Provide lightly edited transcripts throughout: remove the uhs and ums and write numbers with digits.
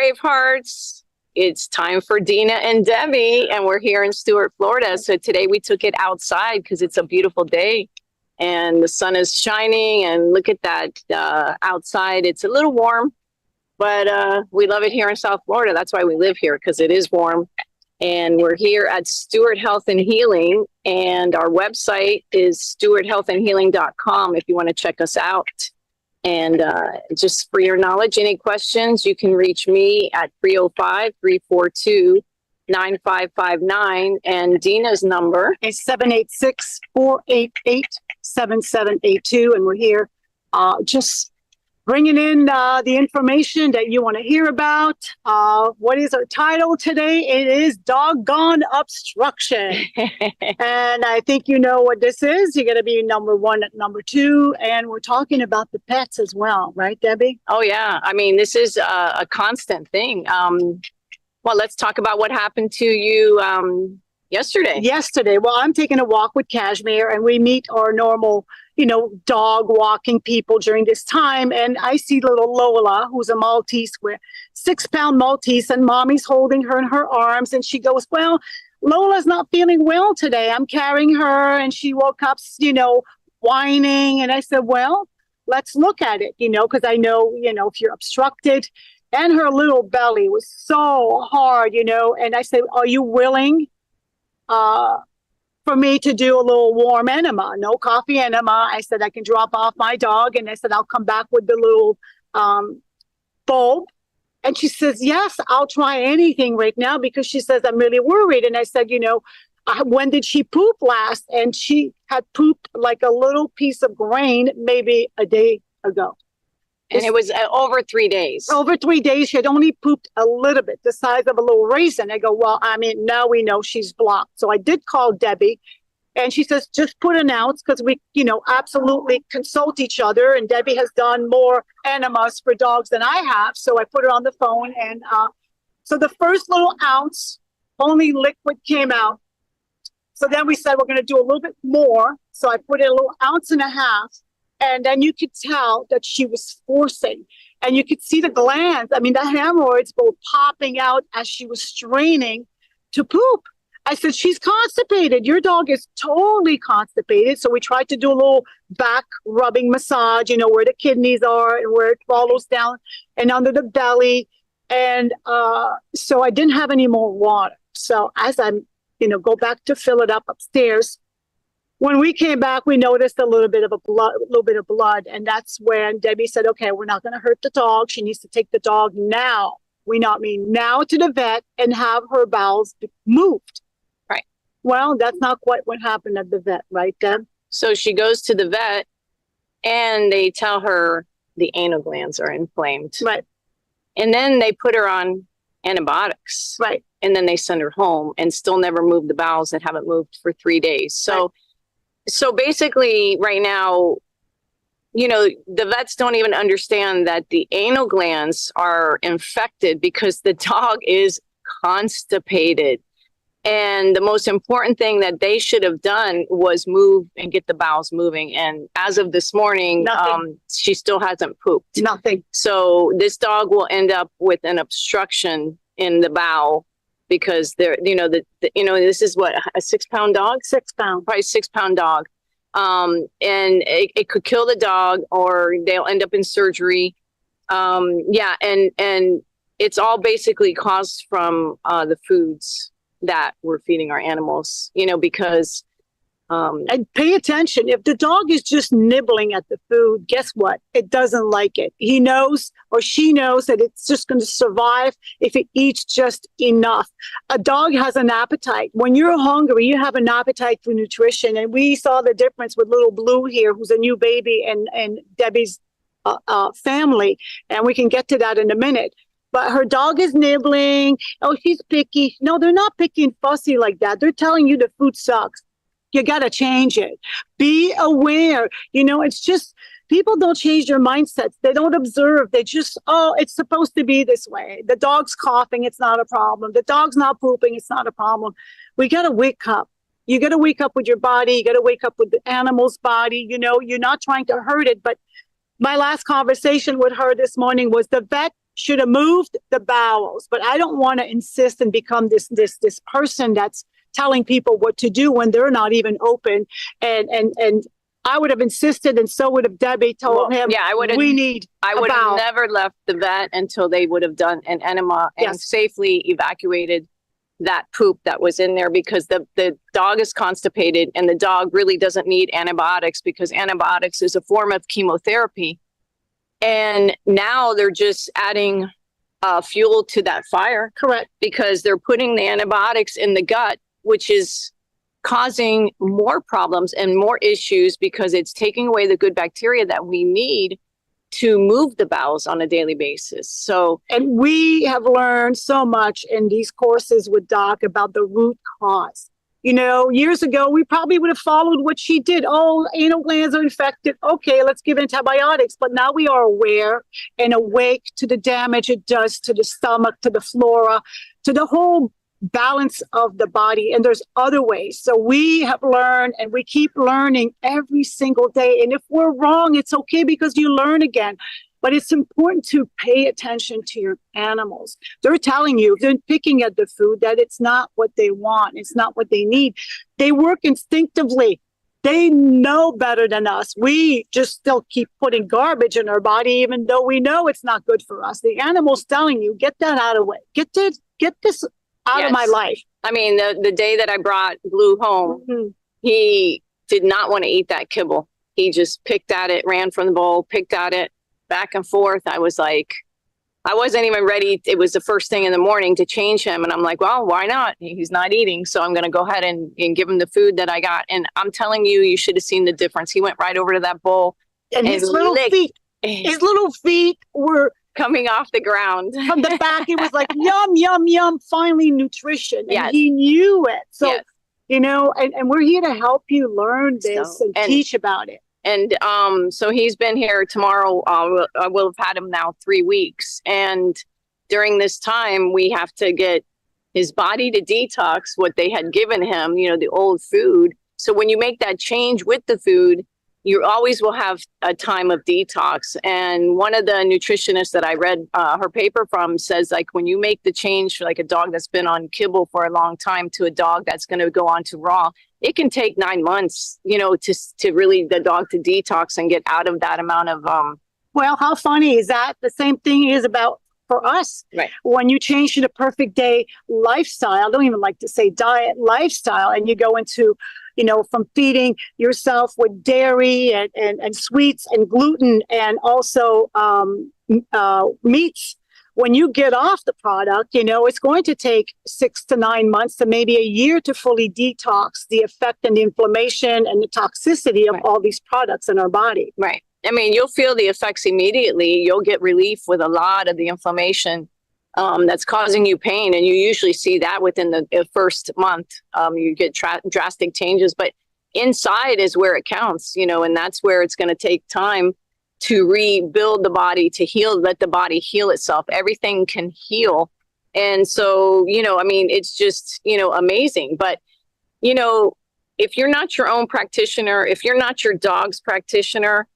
Bravehearts. It's time for Deena and Debbie, and we're here in Stuart, Florida. So today we took it outside because it's a beautiful day and the sun is shining. And look at that outside. It's a little warm, but we love it here in South Florida. That's why we live here, because it is warm. And we're here at Stuart Health and Healing, and our website is stuarthealthandhealing.com if you want to check us out. And just for your knowledge, any questions, you can reach me at 305-342-9559. And Deena's number is 786-488-7782. And we're here just bringing in the information that you want to hear about. What is our title today? It is Doggone Obstruction. And I think you know what this is. You're going to be number one at number two. And we're talking about the pets as well, right, Debbie? Oh, yeah. I mean, this is a constant thing. Well, let's talk about what happened to you yesterday. Yesterday. Well, I'm taking a walk with Kashmir, and we meet our normal dog walking people during this time. And I see little Lola, who's a Maltese, 6-pound Maltese, and mommy's holding her in her arms. And she goes, well, Lola's not feeling well today. I'm carrying her. And she woke up, whining. And I said, well, let's look at it, because I know, if you're obstructed. And her little belly was so hard, and I said, are you willing for me to do a little warm enema, no coffee enema? I said, I can drop off my dog. And I said, I'll come back with the little bulb. And she says, yes, I'll try anything right now, because she says, I'm really worried. And I said, when did she poop last? And she had pooped like a little piece of grain, maybe a day ago. And it was over 3 days. Over 3 days. She had only pooped a little bit, the size of a little raisin. I go, well, I mean, now we know she's blocked. So I did call Debbie, and she says, just put an ounce, because we, absolutely consult each other. And Debbie has done more enemas for dogs than I have. So I put her on the phone. And so the first little ounce, only liquid came out. So then we said, we're going to do a little bit more. So I put in a little ounce and a half. And then you could tell that she was forcing, and you could see the glands. I mean, the hemorrhoids were popping out as she was straining to poop. I said, she's constipated. Your dog is totally constipated. So we tried to do a little back rubbing massage, where the kidneys are and where it follows down and under the belly. And so I didn't have any more water. So as I'm, go back to fill it up upstairs, when we came back, we noticed a little bit of blood. And that's when Debbie said, okay, we're not going to hurt the dog. She needs to take the dog now. Now to the vet and have her bowels moved. Right. Well, that's not quite what happened at the vet, right, Deb? So she goes to the vet, and they tell her the anal glands are inflamed. Right. And then they put her on antibiotics. Right. And then they send her home, and still never moved the bowels that haven't moved for 3 days. So. Right. So basically right now, the vets don't even understand that the anal glands are infected because the dog is constipated. And the most important thing that they should have done was move and get the bowels moving. And as of this morning, she still hasn't pooped. Nothing. So this dog will end up with an obstruction in the bowel, because they're, this is what, a 6-pound dog? 6 pound. Probably 6-pound dog. And it could kill the dog, or they'll end up in surgery. And it's all basically caused from the foods that we're feeding our animals, because and pay attention. If the dog is just nibbling at the food, guess what? It doesn't like it. He knows, or she knows, that it's just going to survive if it eats just enough. A dog has an appetite. When you're hungry, you have an appetite for nutrition. And we saw the difference with little Blue here, who's a new baby, and Debbie's family. And we can get to that in a minute. But her dog is nibbling. Oh, she's picky. No, they're not picky and fussy like that. They're telling you the food sucks. You got to change it. Be aware. It's just, people don't change their mindsets. They don't observe. They just, it's supposed to be this way. The dog's coughing. It's not a problem. The dog's not pooping. It's not a problem. We got to wake up. You got to wake up with your body. You got to wake up with the animal's body. You're not trying to hurt it. But my last conversation with her this morning was, the vet should have moved the bowels. But I don't want to insist and become this person that's telling people what to do when they're not even open. And I would have insisted, and so would have Debbie told him, yeah, we need I a would have bowel. never left the vet until they would have done an enema and Yes. safely evacuated that poop that was in there, because the dog is constipated and the dog really doesn't need antibiotics, because antibiotics is a form of chemotherapy. And now they're just adding fuel to that fire. Correct. Because they're putting the antibiotics in the gut, which is causing more problems and more issues, because it's taking away the good bacteria that we need to move the bowels on a daily basis. So, and we have learned so much in these courses with Doc about the root cause. You know, years ago, we probably would have followed what she did. Oh, anal glands are infected. Okay, let's give antibiotics. But now we are aware and awake to the damage it does to the stomach, to the flora, to the whole balance of the body. And there's other ways. So we have learned, and we keep learning every single day. And if we're wrong, it's okay, because you learn again. But it's important to pay attention to your animals. They're telling you, if they're picking at the food, that it's not what they want. It's not what they need. They work instinctively. They know better than us. We just still keep putting garbage in our body, even though we know it's not good for us. The animal's telling you, get that out of the way. Get this out yes. of my life. I mean, the day that I brought Blue home, he did not want to eat that kibble. He just picked at it, ran from the bowl, picked at it, back and forth. I was like, I wasn't even ready. It was the first thing in the morning to change him. And I'm like, well, why not? He's not eating. So I'm going to go ahead and give him the food that I got. And I'm telling you, you should have seen the difference. He went right over to that bowl. And his little feet were coming off the ground. From the back, it was like, yum, yum, yum, finally nutrition. And yes. he knew it. So, yes. you know, and we're here to help you learn this and teach about it. And so he's been here. Tomorrow, I will have had him now 3 weeks. And during this time, we have to get his body to detox what they had given him, you know, the old food. So when you make that change with the food, you always will have a time of detox. And one of the nutritionists that I read her paper from says, like, when you make the change, like a dog that's been on kibble for a long time to a dog that's going to go on to raw, it can take 9 months, you know, to really the dog to detox and get out of that amount of. Well, how funny is that? The same thing is about for us. Right. When you change to the perfect day lifestyle, I don't even like to say diet, lifestyle, and you go into, you know, from feeding yourself with dairy and sweets and gluten and also meats. When you get off the product, you know, it's going to take 6 to 9 months to maybe a year to fully detox the effect and the inflammation and the toxicity of all these products in our body. Right. I mean, you'll feel the effects immediately. You'll get relief with a lot of the inflammation that's causing you pain. And you usually see that within the first month. You get drastic changes, but inside is where it counts, you know, and that's where it's going to take time to rebuild the body, to heal, let the body heal itself. Everything can heal. And so, you know, I mean, it's just, you know, amazing. But, you know, if you're not your own practitioner, if you're not your dog's practitioner,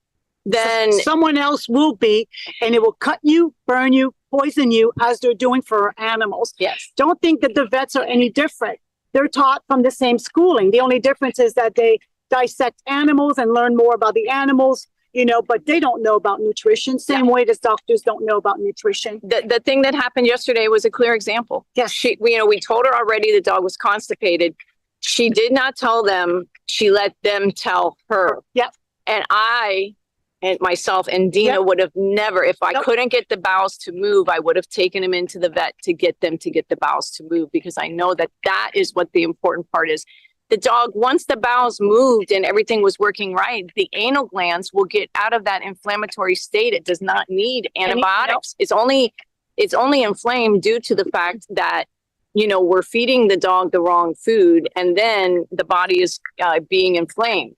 then someone else will be, and it will cut you, burn you, poison you, as they're doing for our animals. Yes. Don't think that the vets are any different. They're taught from the same schooling. The only difference is that they dissect animals and learn more about the animals, you know, but they don't know about nutrition. Same way as doctors don't know about nutrition. The thing that happened yesterday was a clear example. Yes. We told her already the dog was constipated. She did not tell them. She let them tell her. Yep. And I and myself and Deena would have never, if I couldn't get the bowels to move, I would have taken him into the vet to get them to get the bowels to move, because I know that that is what the important part is. The dog, once the bowels moved and everything was working right, the anal glands will get out of that inflammatory state. It does not need antibiotics. It's only inflamed due to the fact that, you know, we're feeding the dog the wrong food, and then the body is being inflamed.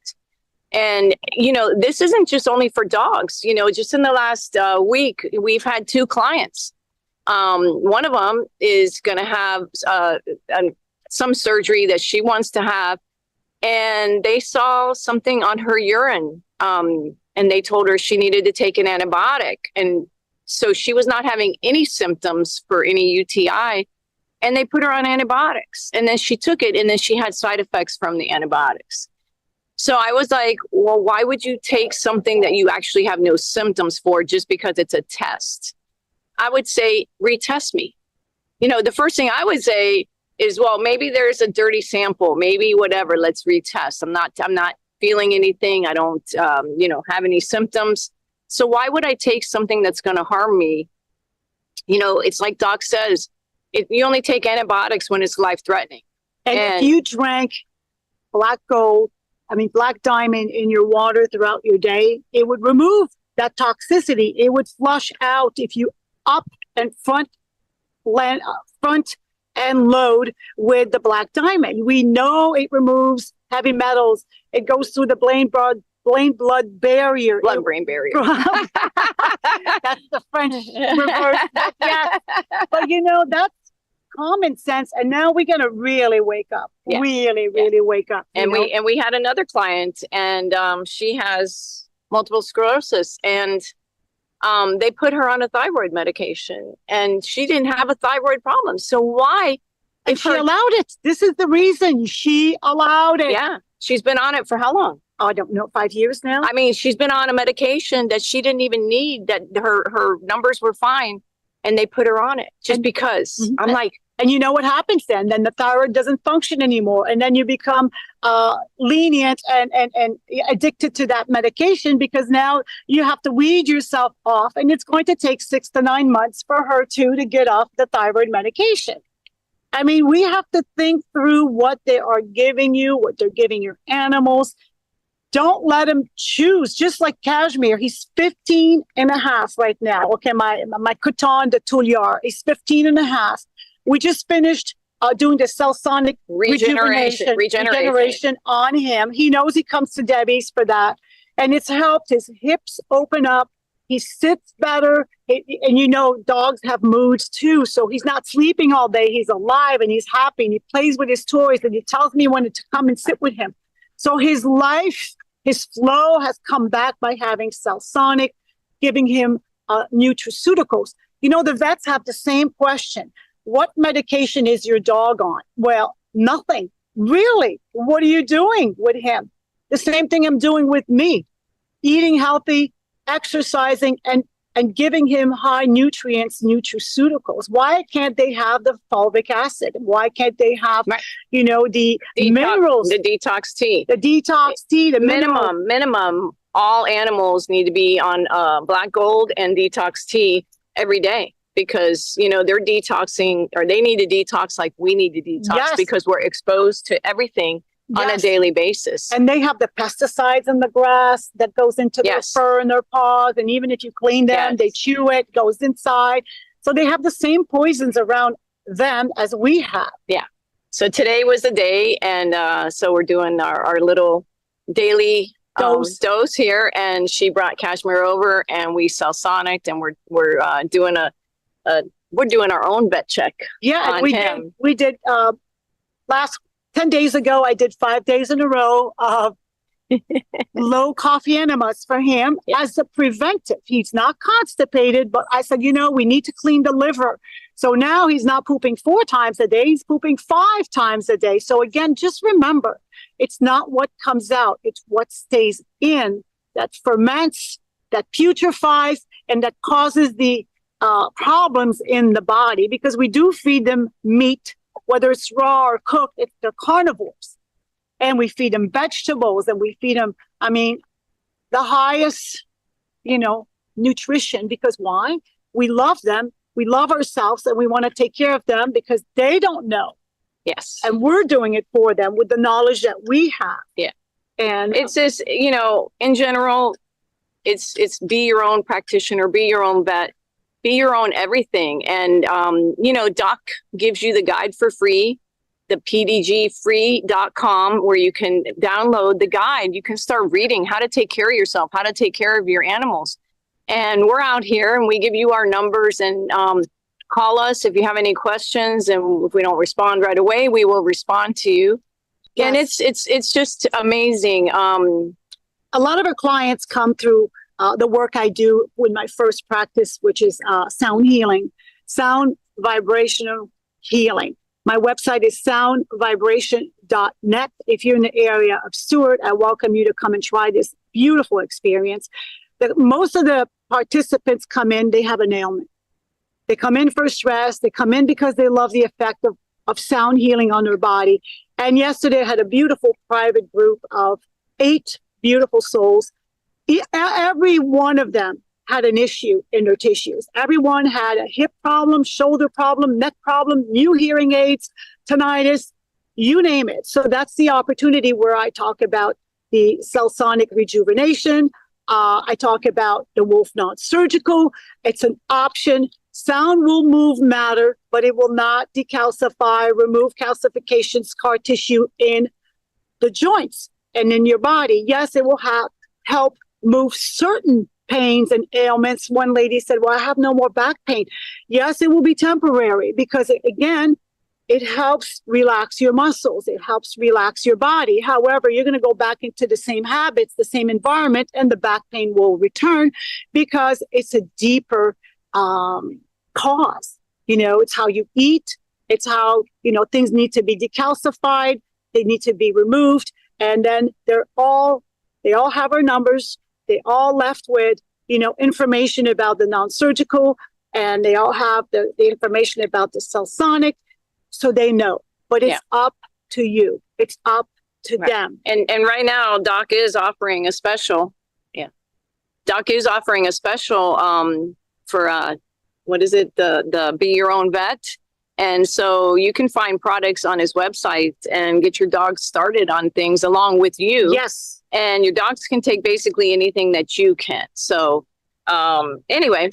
And, you know, this isn't just only for dogs. You know, just in the last week, we've had 2 clients. One of them is going to have some surgery that she wants to have. And they saw something on her urine. And they told her she needed to take an antibiotic. And So she was not having any symptoms for any UTI, and they put her on antibiotics. And then she took it, and then she had side effects from the antibiotics. So I was like, well, why would you take something that you actually have no symptoms for just because it's a test? I would say, retest me. You know, the first thing I would say is, well, maybe there's a dirty sample, maybe whatever, let's retest. I'm not feeling anything. I don't, have any symptoms. So why would I take something that's going to harm me? You know, it's like Doc says, you only take antibiotics when it's life-threatening. And if you drank black diamond in your water throughout your day, it would remove that toxicity. It would flush out if you up and front and load with the black diamond. We know it removes heavy metals. It goes through the blood-brain barrier. Blood-brain barrier. That's the French reverse. But yes. But that's common sense. And now we're going to really wake up. Yeah. Really wake up. And we had another client, and she has multiple sclerosis, and they put her on a thyroid medication, and she didn't have a thyroid problem. So why? And she allowed it. This is the reason she allowed it. Yeah. She's been on it for how long? I don't know, 5 years now? I mean, she's been on a medication that she didn't even need, that her numbers were fine, and they put her on it just because. Mm-hmm. I'm like, and you know what happens then? Then the thyroid doesn't function anymore. And then you become lenient and addicted to that medication, because now you have to weed yourself off. And it's going to take 6 to 9 months for her to get off the thyroid medication. I mean, we have to think through what they are giving you, what they're giving your animals. Don't let them choose. Just like Kashmir, he's 15 and a half right now. Okay, my Kutan, the Tulyar, is 15 and a half. We just finished doing the cell sonic regeneration on him. He knows he comes to Debbie's for that. And it's helped his hips open up. He sits better. And dogs have moods too. So he's not sleeping all day. He's alive and he's happy. And he plays with his toys. And he tells me when to come and sit with him. So his life, his flow has come back by having cell sonic, giving him nutraceuticals. The vets have the same question. What medication is your dog on? Well, nothing. Really? What are you doing with him? The same thing I'm doing with me. Eating healthy, exercising, and giving him high nutrients, nutraceuticals. Why can't they have the fulvic acid? Why can't they have, the minerals? The detox tea. The detox tea, the minimum. All animals need to be on black gold and detox tea every day. Because, they're detoxing, or they need to detox like we need to detox, because we're exposed to everything on a daily basis. And they have the pesticides in the grass that goes into their fur and their paws. And even if you clean them, they chew it, goes inside. So they have the same poisons around them as we have. Yeah. So today was the day. And so we're doing our little daily dose here. And she brought Kashmir over, and we cell sonicked, and we're doing we're doing our own vet check. Yeah, on him. We did last 10 days ago. I did 5 days in a row of low coffee enemas for him as a preventive. He's not constipated, but I said, we need to clean the liver. So now he's not pooping 4 times a day. He's pooping 5 times a day. So again, just remember, it's not what comes out. It's what stays in that ferments, that putrefies, and that causes the problems in the body, because we do feed them meat, whether it's raw or cooked. They're carnivores, and we feed them vegetables, and we feed them, the highest, nutrition, because why? We love them. We love ourselves, and we want to take care of them because they don't know. Yes. And we're doing it for them with the knowledge that we have. Yeah. And it's just, in general, it's be your own practitioner, be your own vet. Be your own everything. And, Doc gives you the guide for free, the pdgfree.com, where you can download the guide. You can start reading how to take care of yourself, how to take care of your animals. And we're out here, and we give you our numbers, and call us if you have any questions. And if we don't respond right away, we will respond to you. Yes. And it's just amazing. A lot of our clients come through the work I do with my first practice, which is sound healing, sound vibrational healing. My website is soundvibration.net. If you're in the area of Stewart, I welcome you to come and try this beautiful experience. Most of the participants come in, they have an ailment. They come in for stress. They come in because they love the effect of sound healing on their body. And yesterday I had a beautiful private group of 8 beautiful souls. Every one of them had an issue in their tissues. Everyone had a hip problem, shoulder problem, neck problem, new hearing aids, tinnitus, you name it. So that's the opportunity where I talk about the cell sonic rejuvenation. I talk about the Wolf non-surgical. It's an option. Sound will move matter, but it will not decalcify, remove calcification, scar tissue in the joints and in your body. Yes, it will help move certain pains and ailments. One lady said, well, I have no more back pain. Yes, it will be temporary because, again, it helps relax your muscles. It helps relax your body. However, you're going to go back into the same habits, the same environment, and the back pain will return because it's a deeper cause. It's how you eat. It's how, things need to be decalcified. They need to be removed. And then they all have our numbers. They all left with, information about the non-surgical, and they all have the information about the cell sonic, so they know. But it's up to you. It's up to them. And right now, Doc is offering a special. Yeah, Doc is offering a special for what is it? The Be Your Own Vet. And so you can find products on his website and get your dog started on things along with you. Yes. And your dogs can take basically anything that you can. So anyway,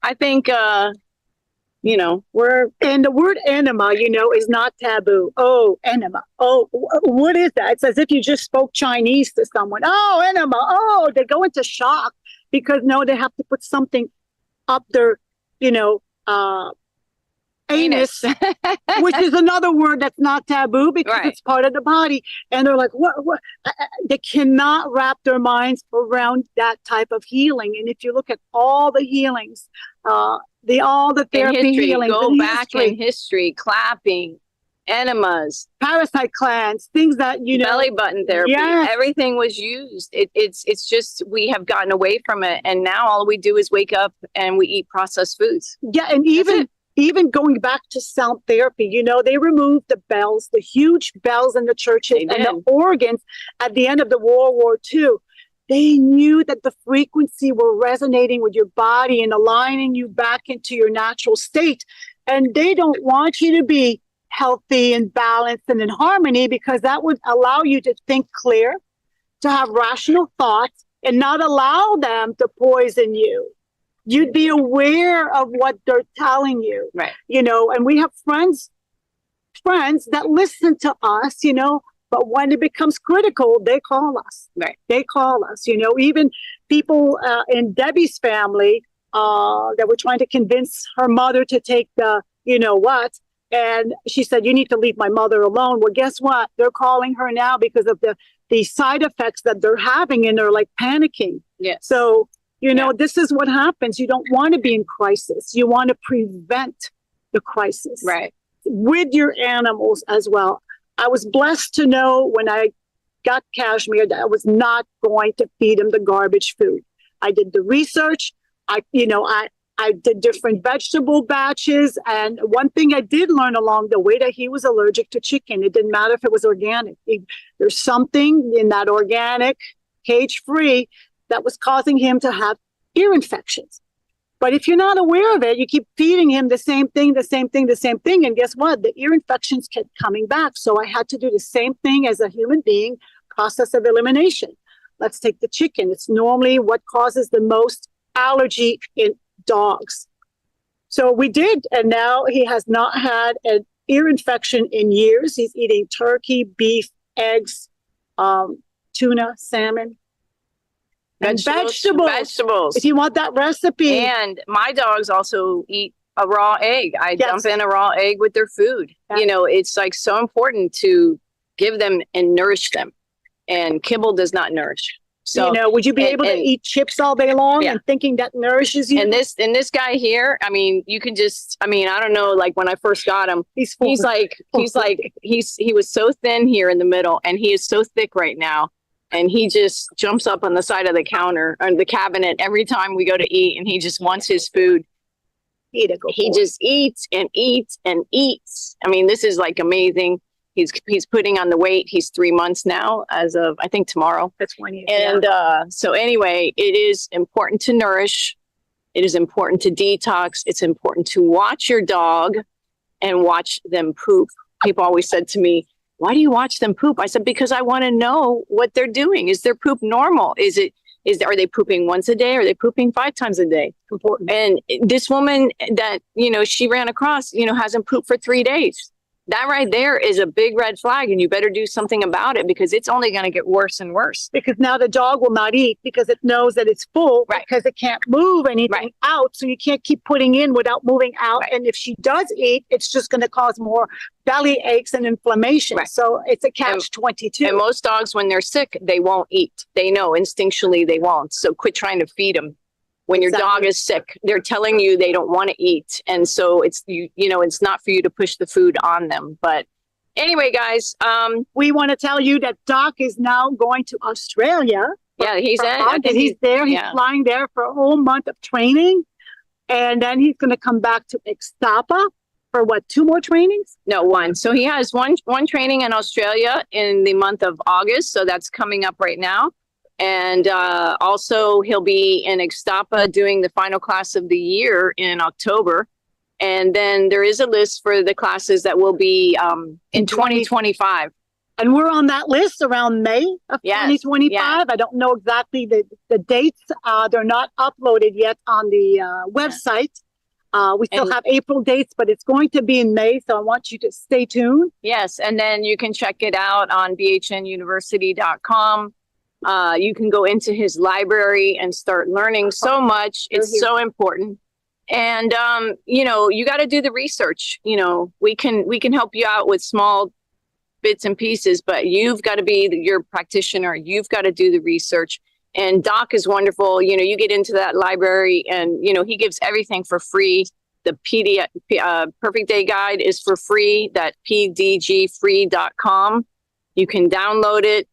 I think, and the word enema, is not taboo. Oh, enema. Oh, what is that? It's as if you just spoke Chinese to someone. Oh, enema. Oh, they go into shock because they have to put something up their, anus, which is another word that's not taboo because it's part of the body. And they're like, what? They cannot wrap their minds around that type of healing. And if you look at all the healings, all the therapy healings, go back in history, clapping, enemas, parasite cleanse, things that, belly button therapy, everything was used. It's just, we have gotten away from it. And now all we do is wake up and we eat processed foods. Yeah. And even going back to sound therapy, they removed the bells, the huge bells in the churches and the organs at the end of the World War II. They knew that the frequency were resonating with your body and aligning you back into your natural state. And they don't want you to be healthy and balanced and in harmony because that would allow you to think clear, to have rational thoughts, and not allow them to poison you. You'd be aware of what they're telling you, right? And we have friends that listen to us, but when it becomes critical, they call us, right? They call us, even people in Debbie's family that were trying to convince her mother to take the, what? And she said, you need to leave my mother alone. Well, guess what? They're calling her now because of the side effects that they're having, and they're like panicking. Yeah. So, this is what happens. You don't want to be in crisis. You want to prevent the crisis. Right. With your animals as well. I was blessed to know when I got Kashmir that I was not going to feed him the garbage food. I did the research. I did different vegetable batches. And one thing I did learn along the way, that he was allergic to chicken. It didn't matter if it was organic. There's something in that organic, cage-free, that was causing him to have ear infections. But if you're not aware of it, you keep feeding him the same thing. And guess what? The ear infections kept coming back. So I had to do the same thing as a human being, process of elimination. Let's take the chicken. It's normally what causes the most allergy in dogs. So we did. And now he has not had an ear infection in years. He's eating turkey, beef, eggs, tuna, salmon. Vegetables. If you want that recipe. And my dogs also eat a raw egg. I dump in a raw egg with their food. It's like so important to give them and nourish them. And kibble does not nourish. So, you know, would you be able to and eat chips all day long Yeah. and thinking that nourishes you? and this guy here, I mean, you can just, I mean, I don't know, like when I first got him, He's full. he was so thin here in the middle, and he is so thick right now. And he just jumps up on the side of the counter or the cabinet every time we go to eat, and he just wants his food. He just eats and eats and eats. I mean, this is like amazing. He's putting on the weight. He's 3 months now, as of I think tomorrow. That's 20. And so anyway, it is important to nourish. It is important to detox. It's important to watch your dog and watch them poop. People always said to me, "Why do you watch them poop?" I said, "Because I want to know what they're doing. Is their poop normal? Are they pooping once a day? Or are they pooping 5 times a day?" Important. And this woman that, you know, she ran across, you know, hasn't pooped for 3 days. That right there is a big red flag, and you better do something about it, because it's only going to get worse and worse. Because now the dog will not eat because it knows that it's full, Right. because it can't move anything out. So you can't keep putting in without moving out. Right. And if she does eat, it's just going to cause more belly aches and inflammation. Right. So it's a catch-22. And most dogs, when they're sick, they won't eat. They know instinctually they won't. So quit trying to feed them. When your dog is sick, they're telling you they don't want to eat. And so it's, you know, it's not for you to push the food on them. But anyway, guys, we want to tell you that Doc is now going to Australia. yeah, he's in. I And think he's there. He's yeah. flying there for a whole month of training. And then he's going to come back to Ixtapa for what, 2 more trainings? No, 1. So he has one training in Australia in the month of August. So that's coming up right now. And also he'll be in Ixtapa doing the final class of the year in October. And then there is a list for the classes that will be in 2025. And we're on that list around May of 2025. Yeah. I don't know exactly the dates. They're not uploaded yet on the website. We still have April dates, but it's going to be in May. So I want you to stay tuned. Yes. And then you can check it out on bhnuniversity.com. You can go into his library and start learning so much. It's so important. And, you know, you got to do the research. You know, we can help you out with small bits and pieces, but you've got to be your practitioner. You've got to do the research. And Doc is wonderful. You know, you get into that library and, you know, he gives everything for free. The PDF, Perfect Day Guide is for free, that pdgfree.com. You can download it.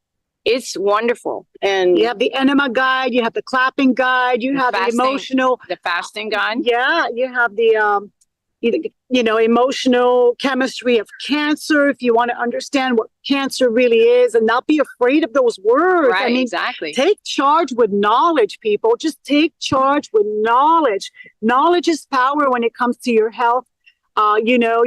It's wonderful. And you have the enema guide, you have the clapping guide, you have the emotional, the fasting guide. Yeah, you have the you know, emotional chemistry of cancer, if you want to understand what cancer really is and not be afraid of those words. Right, I mean, exactly. Take charge with knowledge, people. Just take charge with knowledge. Knowledge is power when it comes to your health. You know,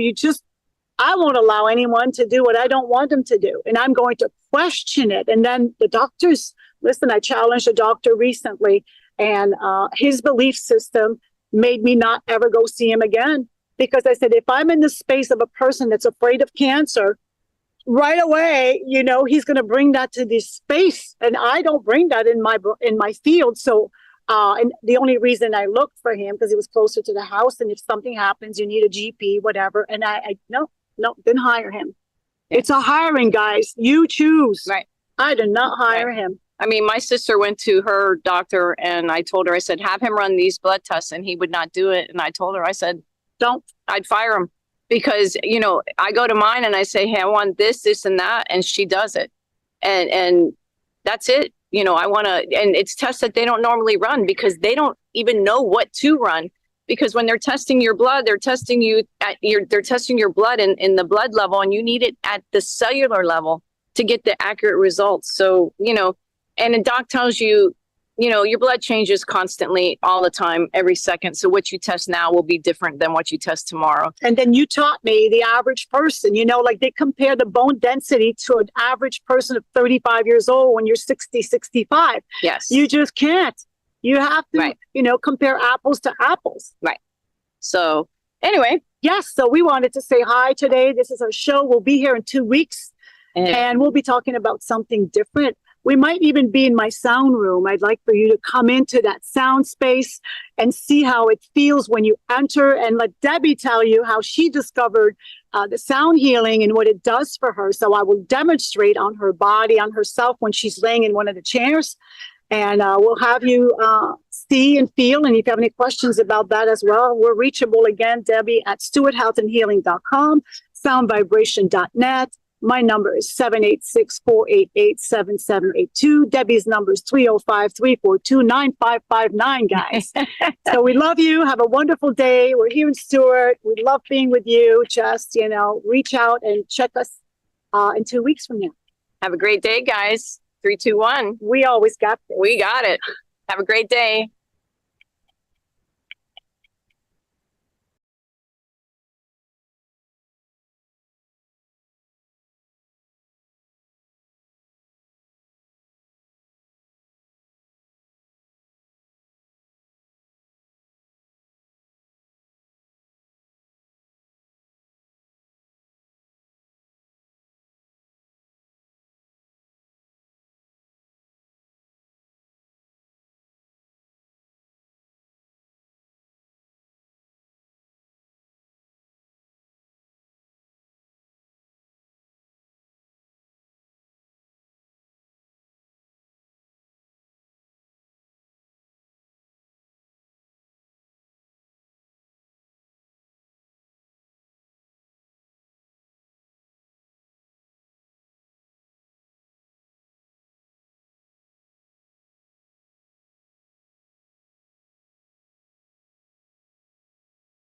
I won't allow anyone to do what I don't want them to do. And I'm going to question it. And then the doctors, listen, I challenged a doctor recently, and his belief system made me not ever go see him again. Because I said, if I'm in the space of a person that's afraid of cancer, right away, you know, he's going to bring that to this space. And I don't bring that in my field. So, and the only reason I looked for him, because he was closer to the house. And if something happens, you need a GP, whatever. And I no, didn't hire him. Yeah. It's a hiring, guys. You choose. Right. I did not hire him. I mean, my sister went to her doctor and I told her, I said, have him run these blood tests, and he would not do it. And I told her, I said, I'd fire him, because, you know, I go to mine and I say, hey, I want this, and that. And she does it. And that's it. You know, I want to, and it's tests that they don't normally run because they don't even know what to run. Because when they're testing your blood, they're testing your blood in the blood level, and you need it at the cellular level to get the accurate results. So, you know, and a doc tells you, you know, your blood changes constantly all the time, every second. So what you test now will be different than what you test tomorrow. And then you taught me the average person, you know, like they compare the bone density to an average person of 35 years old when you're 60, 65. Yes. You just can't. You have to, you know, compare apples to apples. Right. So anyway. Yes. So we wanted to say hi today. This is our show. We'll be here in 2 weeks and we'll be talking about something different. We might even be in my sound room. I'd like for you to come into that sound space and see how it feels when you enter, and let Debbie tell you how she discovered the sound healing and what it does for her. So I will demonstrate on her body, on herself, when she's laying in one of the chairs. And we'll have you see and feel. And if you have any questions about that as well, we're reachable again, Debbie, at stewarthealthandhealing.com, soundvibration.net. My number is 786-488-7782. Debbie's number is 305-342-9559, guys. So we love you. Have a wonderful day. We're here in Stewart. We love being with you. Just, reach out and check us in 2 weeks from now. Have a great day, guys. 3, 2, 1. We always got this. We got it. Have a great day.